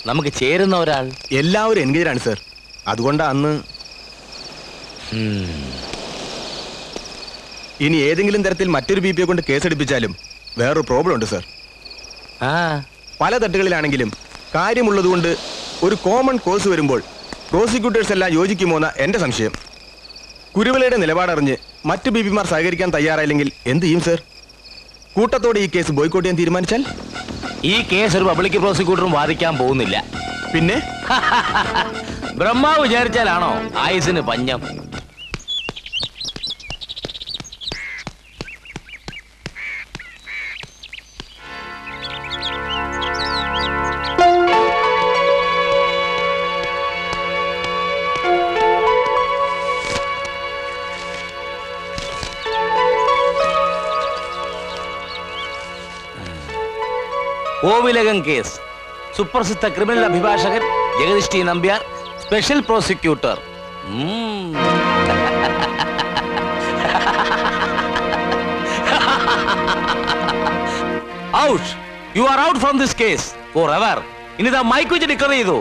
നമുക്ക് ചേരുന്ന ഒരാൾ. എല്ലാവരും എൻഗേജ് ആണ് സർ. അതുകൊണ്ടാ അന്ന്. ഇനി ഏതെങ്കിലും തരത്തിൽ മറ്റൊരു ബി പി കൊണ്ട് കേസെടുപ്പിച്ചാലും വേറൊരു പ്രോബ്ലം ഉണ്ട് സർ. പല തട്ടുകളിലാണെങ്കിലും കാര്യമുള്ളതുകൊണ്ട് ഒരു കോമൺ കോഴ്സ് വരുമ്പോൾ പ്രോസിക്യൂട്ടേഴ്സ് എല്ലാം യോജിക്കുമോന്ന എന്റെ സംശയം. കുരുവിളയുടെ നിലപാടറിഞ്ഞ് മറ്റു ബി പിമാർ സഹകരിക്കാൻ തയ്യാറായില്ലെങ്കിൽ എന്ത് ചെയ്യും സർ? കൂട്ടത്തോടെ ഈ കേസ് ബോയ്ക്കോട്ട് ചെയ്യാൻ തീരുമാനിച്ചാൽ? ഈ കേസ് ഒരു പബ്ലിക് പ്രോസിക്യൂട്ടറും വാദിക്കാൻ പോകുന്നില്ല. പിന്നെ ബ്രഹ്മാവ് വിചാരിച്ചാലാണോ ആയുസിന് പഞ്ഞം? കോവിലകം കേസ്. സുപ്രസിദ്ധ ക്രിമിനൽ അഭിഭാഷകൻ Jagadish T Nambiar, special prosecutor. Out. You are out from this case forever. ഇനി താൻ മൈക്ക് വെച്ച് ഡിക്ലെയർ ചെയ്തു.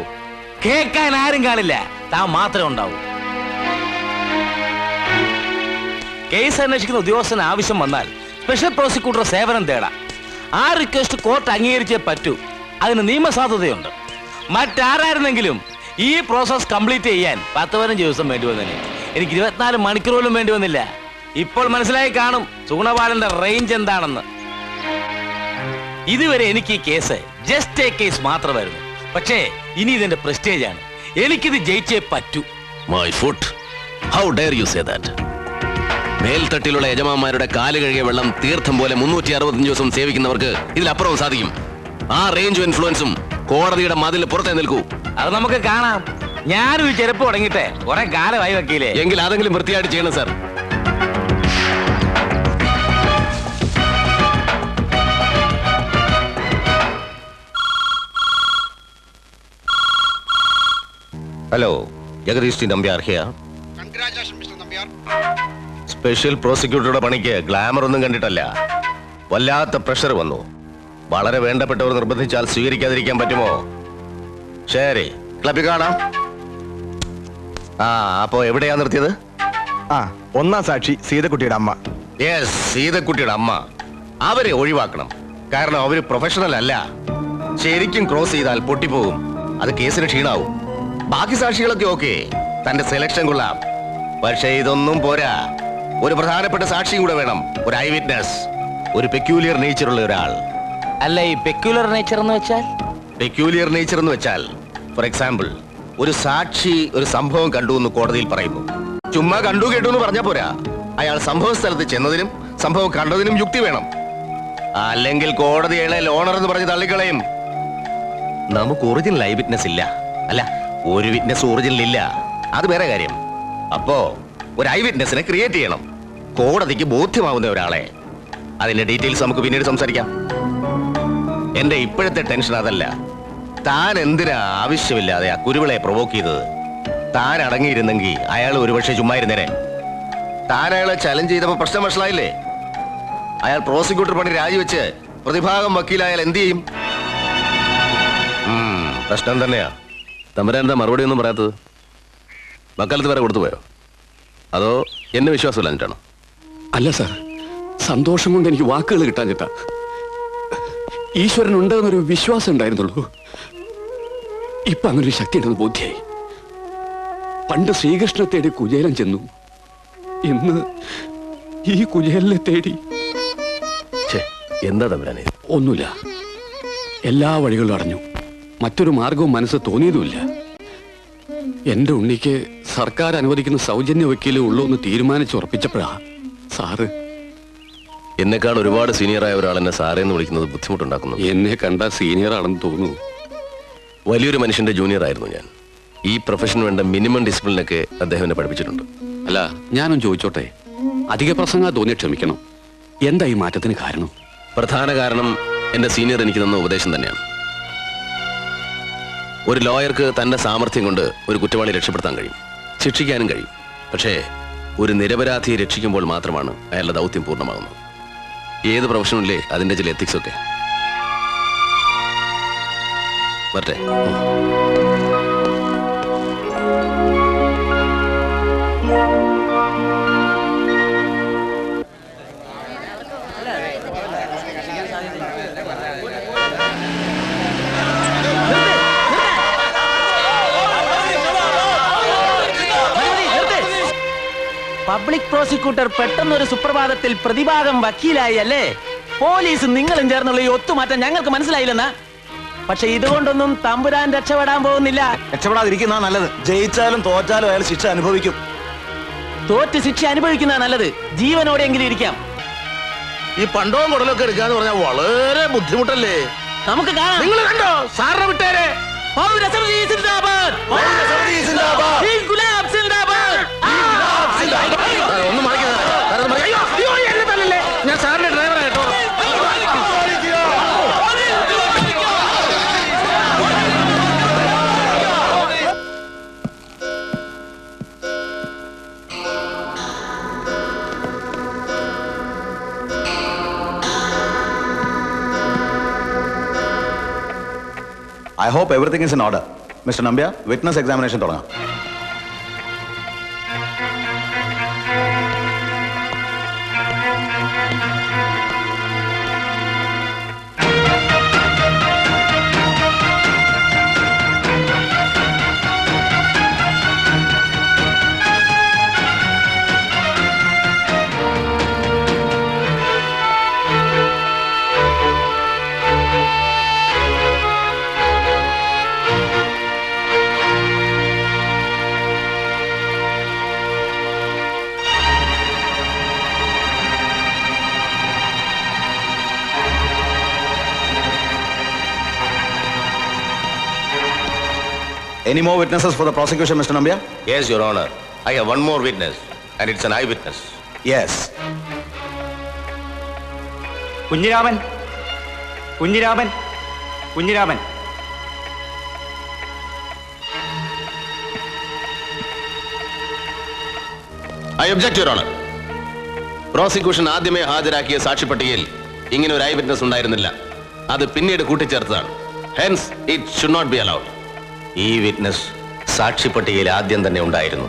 കേൾക്കാൻ ആരും കാണില്ല, താൻ മാത്രമേ ഉണ്ടാവൂ. കേസ് അന്വേഷിക്കുന്ന ഉദ്യോഗസ്ഥന് ആവശ്യം വന്നാൽ സ്പെഷ്യൽ പ്രോസിക്യൂട്ടർ സേവനം തേടാം. ആ റിക്വസ്റ്റ് കോർട്ട് അംഗീകരിച്ചേ പറ്റൂ. അതിന് നിയമസാധുതയുണ്ട്. മറ്റാരായിരുന്നെങ്കിലും ഈ പ്രോസസ് കംപ്ലീറ്റ് ചെയ്യാൻ 10-15 ദിവസം വേണ്ടി വന്നേനെ. എനിക്ക് 24 മണിക്കൂറുകളും വേണ്ടി വന്നില്ല. ഇപ്പോൾ മനസ്സിലായി കാണും സുഗുണപാലന്റെ റേഞ്ച് എന്താണെന്ന്. ഇതുവരെ എനിക്ക് ഈ കേസ് ജസ്റ്റ് എ കേസ് മാത്രമായിരുന്നു. പക്ഷേ ഇനി ഇതെന്റെ പ്രസ്റ്റേജ് ആണ്. എനിക്കിത് ജയിച്ചേ പറ്റൂ. My foot. How dare you say that? മേൽത്തട്ടിലുള്ള യജമാന്മാരുടെ കാല് കഴുകിയ വെള്ളം തീർത്ഥം പോലെ 365 ദിവസം സേവിക്കുന്നവർക്ക് ഇതിലപ്പുറവും സാധിക്കും. ആ റേഞ്ചും ഇൻഫ്ലുവൻസും കോടതിയുടെ മതിൽ പുറത്തേ നിൽക്കൂ. അത് നമുക്ക് കാണാം. ഞാനും ഈ ചെരുപ്പ് തുടങ്ങിട്ടെ കുറെ കാലമായി വക്കീലേ. എങ്കിൽ അതെങ്കിലും വൃത്തിയായിട്ട് ചെയ്യണം sir. Hello, Jagadish T Nambiar here. Special പ്രോസിക്യൂട്ടറുടെ പണിക്ക് ഗ്ലാമർ ഒന്നും കണ്ടിട്ടല്ല, വല്ലാത്ത പ്രഷർ വന്നു. വളരെ വേണ്ടപ്പെട്ടവർ നിർബന്ധിച്ചാൽ സ്വീകരിക്കാതിരിക്കാൻ പറ്റുമോ? ശരി, ക്ലബിൽ കാണാം. അപ്പോ എവിടെയാ നിർത്തിയത്? ഒന്നാം സാക്ഷി സീതക്കുട്ടിയുടെ അമ്മ. യെസ്, സീതക്കുട്ടിയുടെ അമ്മ. അവരെ ഒഴിവാക്കണം. കാരണം അവര് പ്രൊഫഷണൽ അല്ല. ശരിക്കും ക്രോസ് ചെയ്താൽ പൊട്ടിപ്പോകും. അത് കേസിന് ക്ഷീണാവും. ബാക്കി സാക്ഷികളൊക്കെ ഓക്കെ, തന്റെ സെലക്ഷൻ കൊള്ളാം. പക്ഷേ ഇതൊന്നും പോരാ. ഒരു പ്രധാനപ്പെട്ട സാക്ഷിയും കൂടെ വേണം. ഒരു ഐ വിറ്റ്നസ്, ഒരു പെക്യൂലിയർ നേച്ചറുള്ള ഒരാൾ. അല്ല, ഈ പെക്യുലർ നേച്ചർ എന്ന് വെച്ചാൽ? പെക്യൂലിയർ നേച്ചർ എന്ന് വെച്ചാൽ, ഫോർ എക്സാമ്പിൾ, ഒരു സാക്ഷി ഒരു സംഭവം കണ്ടു എന്ന് കോടതിയിൽ പറയുന്നു. ചുമ്മാ കണ്ടു കേട്ടു എന്ന് പറഞ്ഞാൽ പോരാ. അയാൾ സംഭവ സ്ഥലത്ത് ചെന്നതിനും സംഭവം കണ്ടതിനും യുക്തി വേണം. അല്ലെങ്കിൽ കോടതി അയാളെ ലോണർ എന്ന് പറഞ്ഞ് തള്ളിക്കളയും. നമുക്ക് ഒറിജിനൽ ഐ വിറ്റ്നസ് ഇല്ല. അല്ല, ഒരു വിറ്റ്നസ് ഒറിജിനൽ ഇല്ല. അത് വേറെ കാര്യം. അപ്പോ ഒരു ഐ വിറ്റ്നസിനെ ക്രിയേറ്റ് ചെയ്യണം, കോടതിക്ക് ബോധ്യമാവുന്ന ഒരാളെ. അതിന്റെ ഡീറ്റെയിൽസ് നമുക്ക് പിന്നീട് സംസാരിക്കാം. എന്റെ ഇപ്പോഴത്തെ ടെൻഷൻ അതല്ല. താൻ എന്തിനാ ആവശ്യമില്ലാതെ ആ കുരുവിളയെ പ്രൊവോക്ക് ചെയ്തത്? താൻ അടങ്ങിയിരുന്നെങ്കിൽ അയാൾ ഒരുപക്ഷെ ചുമ്മായിരുന്നേരെ. താൻ അയാളെ ചലഞ്ച് ചെയ്തപ്പോ പ്രശ്നം വഷളായില്ലേ? അയാൾ പ്രോസിക്യൂട്ടർ പണി രാജിവെച്ച് പ്രതിഭാഗം വക്കീലായാൽ എന്ത് ചെയ്യും? പ്രശ്നം തന്നെയാ. തമ്പുരാൻ എന്താ മറുപടി ഒന്നും പറയാത്തത്? വക്കാലത്ത് വരെ കൊടുത്തുപോയോ? അതോ എന്നെ വിശ്വാസമില്ലാഞ്ഞിട്ടാണോ? അല്ല സാർ, സന്തോഷം കൊണ്ട് എനിക്ക് വാക്കുകൾ കിട്ടാഞ്ഞിട്ടാ. ഈശ്വരൻ ഉണ്ടെന്നൊരു വിശ്വാസം ഉണ്ടായിരുന്നുള്ളൂ. ഇപ്പൊ അങ്ങനൊരു ശക്തി ഉണ്ടെന്ന് ബോധ്യായി. പണ്ട് ശ്രീകൃഷ്ണനെ തേടി കുചേലൻ ചെന്നു, ഇന്ന് ഈ കുചേലനെ തേടി. എന്താ തമ്പുരാനെ? ഒന്നുമില്ല, എല്ലാ വഴികളും അടഞ്ഞു. മറ്റൊരു മാർഗവും മനസ്സ് തോന്നിയതുമില്ല. എന്റെ ഉണ്ണിക്ക് സർക്കാർ അനുവദിക്കുന്ന സൗജന്യ വക്കീലേ ഉള്ളൂ എന്ന് തീരുമാനിച്ചുറപ്പിച്ചപ്പോഴാ സാറ്. എന്നെക്കാൾ ഒരുപാട് സീനിയറായ ഒരാൾ എന്നെ സാറേന്ന് വിളിക്കുന്നത് ബുദ്ധിമുട്ടുണ്ടാക്കുന്നു. എന്നെ കണ്ട സീനിയർ ആണെന്ന് തോന്നുന്നു. വലിയൊരു മനുഷ്യന്റെ ജൂനിയർ ആയിരുന്നു ഞാൻ. ഈ പ്രൊഫഷന് വേണ്ട മിനിമം ഡിസിപ്ലിനൊക്കെ അദ്ദേഹം എന്നെ പഠിപ്പിച്ചിട്ടുണ്ട്. അല്ല, ഞാനും ചോദിച്ചോട്ടെ, അധിക പ്രസംഗം തോന്നി ക്ഷമിക്കണം. എന്താ ഈ മാറ്റത്തിന് കാരണം? പ്രധാന കാരണം എന്റെ സീനിയർ എനിക്ക് തന്ന ഉപദേശം തന്നെയാണ്. ഒരു ലോയർക്ക് തന്റെ സാമർഥ്യം കൊണ്ട് ഒരു കുറ്റവാളി രക്ഷപ്പെടുത്താൻ കഴിയും, ശിക്ഷിക്കാനും കഴിയും. പക്ഷേ ഒരു നിരപരാധിയെ രക്ഷിക്കുമ്പോൾ മാത്രമാണ് അയാളുടെ ദൗത്യം പൂർണ്ണമാകുന്നത്. ഏത് പ്രൊഫഷനിലെ അതിന്റെ ചില എത്തിക്സ് ഒക്കെ. വരട്ടെ. പബ്ലിക് പ്രോസിക്യൂട്ടർ പെട്ടെന്നൊരു സുപ്രഭാതത്തിൽ പ്രതിഭാഗം വക്കീലായി അല്ലേ? പോലീസ് നിങ്ങളും ചേർന്നുള്ള ഈ ഒത്തുമാറ്റം ഞങ്ങൾക്ക് മനസ്സിലായില്ലെന്നാ. പക്ഷെ ഇതുകൊണ്ടൊന്നും തമ്പുരാൻ രക്ഷപ്പെടാൻ പോകുന്നില്ല. രക്ഷപ്പെടാതിരിക്കുന്ന നല്ലത്. ജയിച്ചാലും തോറ്റാലും അയാൾ ശിക്ഷ അനുഭവിക്കും. തോറ്റ് ശിക്ഷ അനുഭവിക്കുന്ന നല്ലത്. ജീവനോടെങ്കിലും ഇരിക്കാം. ഈ പണ്ടവും കുടലൊക്കെ എടുക്കാന്ന് പറഞ്ഞാൽ വളരെ ബുദ്ധിമുട്ടല്ലേ? നമുക്ക് കാണാം. നിങ്ങൾ കണ്ടോ? സാറിനെ വിട്ടേരെ. പൗരസമിതി സിന്ദാബാദ്. ഇൻകുലാബ് സിന്ദാബാദ്. ഒന്ന് ഞാൻ സാറിന്റെ ഡ്രൈവറായിട്ടോ. I hope everything is in order. Mr. Nambia, witness examination തുടങ്ങാം. Any more witnesses for the prosecution, Mr. Nambia? Yes, Your Honor. I have one more witness, and it's an eyewitness. Yes. Kunhiraman Kunhiraman Kunhiraman I object, Your Honor. Prosecution ആദ്യമേ ഹാജരാക്കിയ സാക്ഷിപ്പട്ടികയിൽ ഇങ്ങനെ ഒരു I witness ഉണ്ടായിരുന്നില്ല. അത് പിന്നീട് കൂട്ടിച്ചേർത്തതാണ്. Hence it should not be allowed. ഈ witness സാക്ഷിപ്പട്ടികയിൽ ആദ്യം തന്നെ ഉണ്ടായിരുന്നു.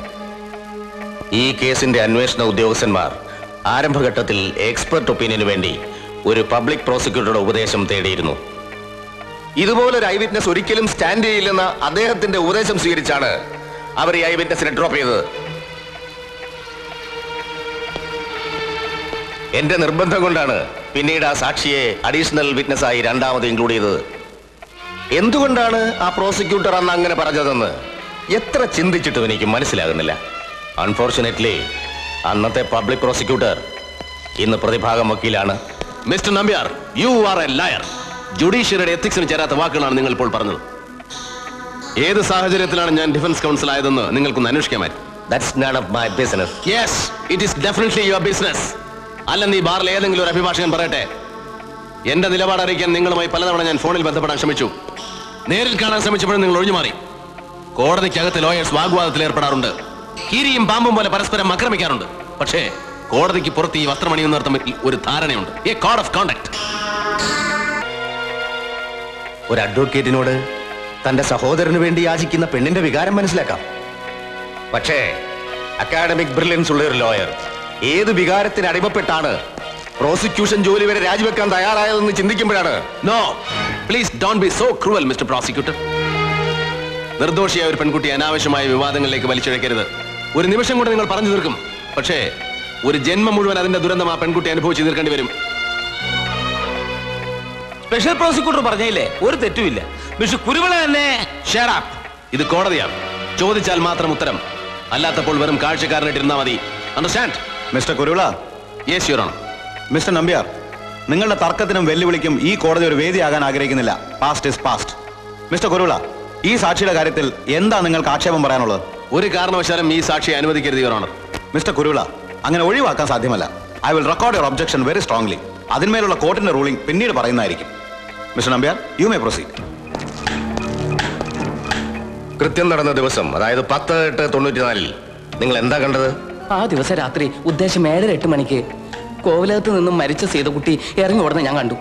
ഈ കേസിന്റെ അന്വേഷണ ഉദ്യോഗസ്ഥന്മാർ ആരംഭഘട്ടത്തിൽ എക്സ്പെർട്ട് ഒപ്പീനിയന് വേണ്ടി ഒരു പബ്ലിക് പ്രോസിക്യൂട്ടറുടെ ഉപദേശം തേടിയിരുന്നു. ഇതുപോലൊരു ഐ വിറ്റ്നസ് ഒരിക്കലും സ്റ്റാൻഡ് ചെയ്യില്ലെന്ന അദ്ദേഹത്തിന്റെ ഉപദേശം സ്വീകരിച്ചാണ് അവർ ഈ ഐ വിറ്റ്നസിനെ ഡ്രോപ്പ് ചെയ്തത്. എന്റെ നിർബന്ധം കൊണ്ടാണ് പിന്നീട് ആ സാക്ഷിയെ അഡീഷണൽ വിറ്റ്നസ് ആയി രണ്ടാമത് ഇൻക്ലൂഡ് ചെയ്തത്. എന്തുകൊണ്ടാണ് ആ പ്രോസിക്യൂട്ടർ അന്ന് അങ്ങനെ പറഞ്ഞതെന്ന് എത്ര ചിന്തിച്ചിട്ടും എനിക്ക് മനസ്സിലാകുന്നില്ല. അൺഫോർച്ചുനേറ്റ്ലി അന്നത്തെ പബ്ലിക് പ്രോസിക്യൂട്ടർ ഇന്ന് പ്രതിഭാഗം വക്കീലാണ്. Mister Nambiar, you are a liar. ജുഡീഷ്യറിയുടെ എത്തിക്സിന് ചേരാത്ത വാക്കുകളാണ് നിങ്ങൾ ഇപ്പോൾ പറഞ്ഞത്. ഏത് സാഹചര്യത്തിലാണ് ഞാൻ ഡിഫൻസ് കൗൺസിൽ ആയതെന്ന് നിങ്ങൾക്കൊന്ന് അന്വേഷിക്കാമായിരുന്നു. That's none of my business. Yes, it is definitely your business. അല്ലെന്ന് ഈ ബാറിൽ ഏതെങ്കിലും ഒരു അഭിഭാഷകൻ പറയട്ടെ. എന്റെ നിലപാട് അറിയിക്കാൻ നിങ്ങളുമായി പലതവണ ഞാൻ ഫോണിൽ ബന്ധപ്പെടാൻ ശ്രമിച്ചു. നേരിൽ കാണാൻ ശ്രമിച്ചപ്പോഴും നിങ്ങൾ ഒഴിഞ്ഞു മാറി. കോടതിക്കകത്ത് ലോയേഴ്സ് വാഗ്വാദത്തിൽ ഏർപ്പെടാറുണ്ട്. കീരിയും പാമ്പും പോലെ പരസ്പരം ആക്രമിക്കാറുണ്ട്. പക്ഷേ കോടതിക്ക് പുറത്ത് ഈ വസ്ത്രമണിയുന്നവർ തമ്മിൽ ഒരു ധാരണയുണ്ട്. A code of conduct. ഒരു അഡ്വക്കേറ്റിനോട് തന്റെ സഹോദരന് വേണ്ടി യാചിക്കുന്ന പെണ്ണിന്റെ വികാരം മനസ്സിലാക്കാം. പക്ഷേ അക്കാഡമിക് ബ്രില്യൻസ് ഉള്ള ഒരു ലോയർ ഏത് വികാരത്തിന് അടിമപ്പെട്ടാണ് പ്രോസിക്യൂഷൻ ജോലി വരെ രാജിവെക്കാൻ തയ്യാറായതെന്ന് ചിന്തിക്കുമ്പോഴാണ്. No, please don't be so cruel mister prosecutor. നിർദോഷിയായ ഒരു പെൺകുട്ടി അനാവശ്യമായ വിവാദങ്ങളിലേക്ക് വലിച്ചിഴക്കരുത്. ഒരു നിമിഷം കൊണ്ട് നിങ്ങൾ പറഞ്ഞു തീർക്കും. പക്ഷേ ഒരു ജന്മം മുഴുവൻ അതിന്റെ ദുരന്തം ആ പെൺകുട്ടി അനുഭവിച്ച് തീർക്കേണ്ടി വരും. സ്പെഷ്യൽ പ്രോസിക്യൂട്ടർ പറഞ്ഞില്ലേ, ഒരു തെറ്റുമില്ല. മിസ്റ്റർ കുരുവിള തന്നെ. Shut up. ഇത് കോടതിയാണ്. ചോദിച്ചാൽ മാത്രം ഉത്തരം, അല്ലാത്തപ്പോൾ വെറും കാഴ്ചക്കാരനായിട്ടിരുന്നാൽ മതി. Understand? Mister Kuruvila. Yes your honour. Mister Nambiar, നിങ്ങളുടെ തർക്കത്തിനും വെല്ലുവിളിക്കും ഈ കോടതി ഒരു വേദിയാകാൻ ആഗ്രഹിക്കുന്നില്ല. Past is past. Mister Kuruvila, ഈ സാക്ഷിയുടെ കാര്യത്തിൽ എന്താ നിങ്ങൾക്ക് ആക്ഷേപം പറയാനുള്ളത്? ഒരു കാരണവശാലും ഈ സാക്ഷിയെ അനുവദിക്കരുത് യുവർ ഓണർ. മിസ്റ്റർ കുരുവിള, അങ്ങനെ ഒഴിവാക്കാൻ സാധ്യമല്ല. I will record your objection very strongly. അതിന്മേലുള്ള കോർട്ടിന്റെ റൂളിംഗ് പിന്നീട് പറയുന്നതായിരിക്കും. Mister Nambiar, you may proceed. കൃത്യം നടന്ന ദിവസം, അതായത് 10/8/94 നിങ്ങൾ എന്താ കണ്ടത്? ആ ദിവസം രാത്രി ഉദ്ദേശം 7-8 മണിക്ക് കോവിലകത്ത് നിന്നും മരിച്ച സീതക്കുട്ടി ഇറങ്ങി ഓടുന്ന ഞാൻ കണ്ടു.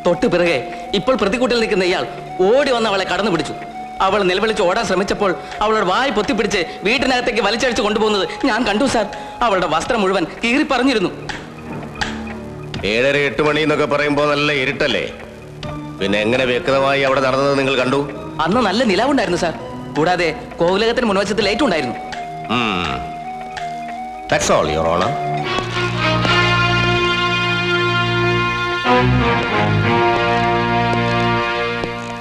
തൊട്ട് പിറകെ ഇപ്പോൾ പ്രതിക്കൂട്ടിൽ നിൽക്കുന്ന ഇയാൾ ഓടി വന്ന് അവളെ കടന്നു പിടിച്ചു. അവൾ നിലവിളിച്ച് ഓടാൻ ശ്രമിച്ചപ്പോൾ അവളുടെ വായ് പൊത്തിപ്പിടിച്ച് വീട്ടിനകത്തേക്ക് വലിച്ചടിച്ച് കൊണ്ടുപോകുന്നത് ഞാൻ കണ്ടു സാർ. അവളുടെ വസ്ത്രം മുഴുവൻ കീറി പറഞ്ഞിരുന്നു. 7:30 8 മണി എന്നൊക്കെ പറയുമ്പോ നല്ല ഇരുട്ടല്ലേ? പിന്നെ എങ്ങനെ വ്യക്തമായി അവിടെ നടന്നത് നിങ്ങൾ കണ്ടു? അന്ന് നല്ല നിലാവുണ്ടായിരുന്നു സാർ. കൂടാതെ കോവിലകത്തിന് മുൻവശത്ത് ലൈറ്റ് ഉണ്ടായിരുന്നു. That's all, Your Honor.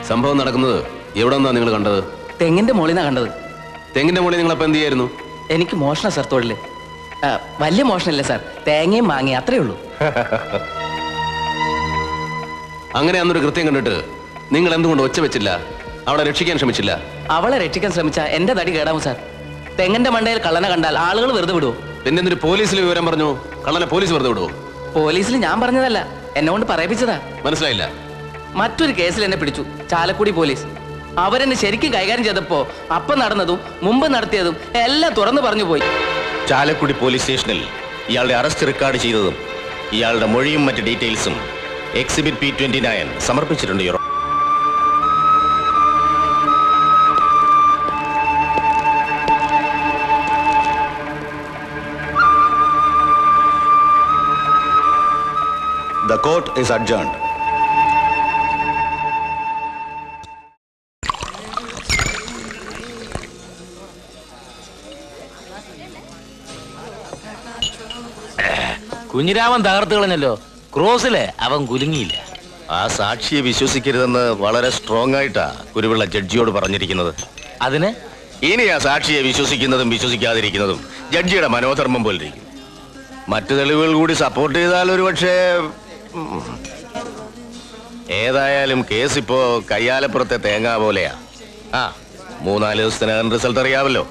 സംഭവം നടക്കുന്നത് എവിടെ നിന്നാ നിങ്ങൾ കണ്ടത്? തെങ്ങിന്റെ മുകളിൽ നിന്നാണ് കണ്ടത്. തെങ്ങിന്റെ മുകളിൽ നിങ്ങൾ അപ്പം എന്ത് ചെയ്യായിരുന്നു? എനിക്ക് മോഷണ സാർ തൊഴില്. വലിയ മോഷണല്ലേ സാർ, തേങ്ങയും മാങ്ങയും അത്രേ ഉള്ളൂ. അങ്ങനെ അന്നൊരു കൃത്യം കണ്ടിട്ട് നിങ്ങൾ എന്തുകൊണ്ട് ഒച്ച വെച്ചില്ല? അവളെ രക്ഷിക്കാൻ ശ്രമിച്ചില്ല? അവളെ രക്ഷിക്കാൻ ശ്രമിച്ച എന്റെ തടി കേടാവും സാർ. തെങ്ങിന്റെ മണ്ടയിൽ കള്ളനെ കണ്ടാൽ ആളുകൾ വെറുതെ വിടുവോ? പിന്നെ എന്തൊരു പോലീസിൽ വിവരം പറഞ്ഞു? കള്ളനെ പോലീസ് വെറുതെ വിടുവോ? പോലീസിൽ ഞാൻ പറഞ്ഞതല്ല, എന്നെ കൊണ്ട് പറയിപ്പിച്ചതാ. മനസ്സിലായില്ല? മറ്റൊരു കേസിൽ എന്നെ പിടിച്ചു ചാലക്കുടി പോലീസ്. അവരെന്നെ ശരിക്കും കൈകാര്യം ചെയ്തപ്പോ അപ്പം നടന്നതും മുമ്പ് നടത്തിയതും എല്ലാം തുറന്നു പറഞ്ഞു പോയി. ചാലക്കുടി പോലീസ് സ്റ്റേഷനിൽ ഇയാളുടെ അറസ്റ്റ് റെക്കോർഡ് ചെയ്തതും ഇയാളുടെ മൊഴിയും മറ്റ് ഡീറ്റെയിൽസും എക്സിബിറ്റ് P29 സമർപ്പിച്ചിട്ടുണ്ട്. Your The court is adjourned. Kunhiraman തകർത്ത് കളഞ്ഞല്ലോ. ക്രോസിലെ അവൻ കുലുങ്ങിയില്ല. ആ സാക്ഷിയെ വിശ്വസിക്കരുതെന്ന് വളരെ സ്ട്രോങ് ആയിട്ടാ കുരുവിള്ള ജഡ്ജിയോട് പറഞ്ഞിരിക്കുന്നത്. അതിന് ഇനി ആ സാക്ഷിയെ വിശ്വസിക്കുന്നതും വിശ്വസിക്കാതിരിക്കുന്നതും ജഡ്ജിയുടെ മനോധർമ്മം പോലിരിക്കും. മറ്റു തെളിവുകൾ കൂടി സപ്പോർട്ട് ചെയ്താൽ ഒരു പക്ഷേ. ഏതായാലും കേസ് ഇപ്പോ കയ്യാലപ്പുറത്തെ തേങ്ങ പോലെയാ. 3-4 ദിവസത്തിനകം റിസൾട്ട് അറിയാമല്ലോ.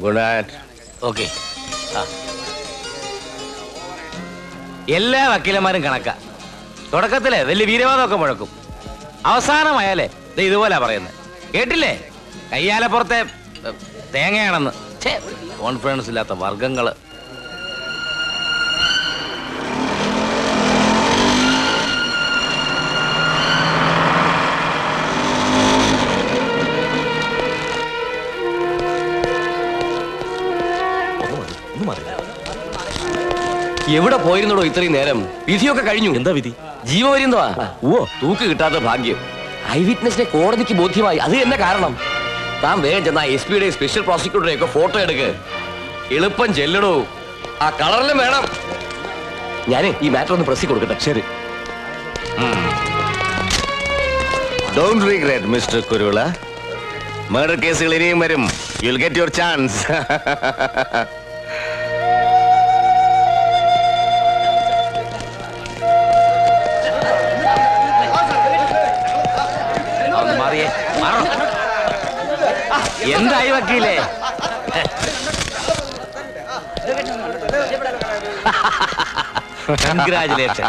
Good night. ഓക്കെ. എല്ലാ വക്കീലന്മാരും കണക്കാ. തുടക്കത്തില് വലിയ വീരവാദമൊക്കെ മുഴക്കും. അവസാനമായാലേ ഇതുപോലെ പറയുന്നത് കേട്ടില്ലേ? കയ്യാലപ്പുറത്തെ തേങ്ങയാണെന്ന്. കോൺഫിഡൻസ് ഇല്ലാത്ത വർഗങ്ങള്. എവിടെ പോയിരുന്നോ ഇത്രയും നേരം? വിധിയൊക്കെ കഴിഞ്ഞു. എന്താ വിധി? ജീവപര്യന്തമാ. തൂക്ക് കിട്ടാത്ത ഭാഗ്യം. ഐ വിറ്റ്നസിനെ കോടതിക്ക് ബോധ്യമായി. അത് തന്നെ കാരണം. താൻ വേഗം ചെന്നാ SP-യുടെയും സ്പെഷ്യൽ പ്രോസിക്യൂട്ടറുടെ ഒക്കെ ഫോട്ടോ എടുക്ക്. എളുപ്പം ചെല്ലടോ. ആ കളറിലും വേണം. ഞാന് ഈ മാറ്റർ ഒന്ന് പ്രസ്സിൽ കൊടുക്കട്ടെ. ശരി. Don't regret, Mr. Kuruvila. Murder കേസുകൾ ഇനിയും വരും. You'll get your chance. എന്തായി വക്കീലേ? കൺഗ്രാജുലേഷൻ.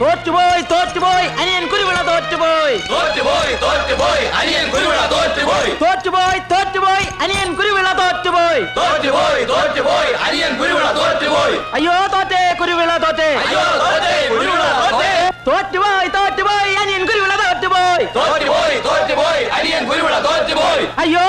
തോറ്റുപോയി തോറ്റുപോയി അനിയൻ കുരുവിള തോറ്റുപോയി. തോറ്റുപോയി തോറ്റുപോയി അനിയൻ കുരുവിള തോറ്റുപോയി. തോറ്റുപോയി തോറ്റുപോയി അനിയൻ കുരുവിള തോറ്റുപോയി. തോറ്റുപോയി തോറ്റുപോയി അനിയൻ കുരുവിള തോറ്റുപോയി. അയ്യോ തോറ്റേ കുരുവിള തോറ്റേ. അയ്യോ തോറ്റേ കുരുവിള തോറ്റേ. തോറ്റുപോയി തോറ്റുപോയി അനിയൻ കുരുവിള തോറ്റുപോയി. തോറ്റുപോയി തോറ്റുപോയി അനിയൻ കുരുവിള തോറ്റുപോയി. അയ്യോ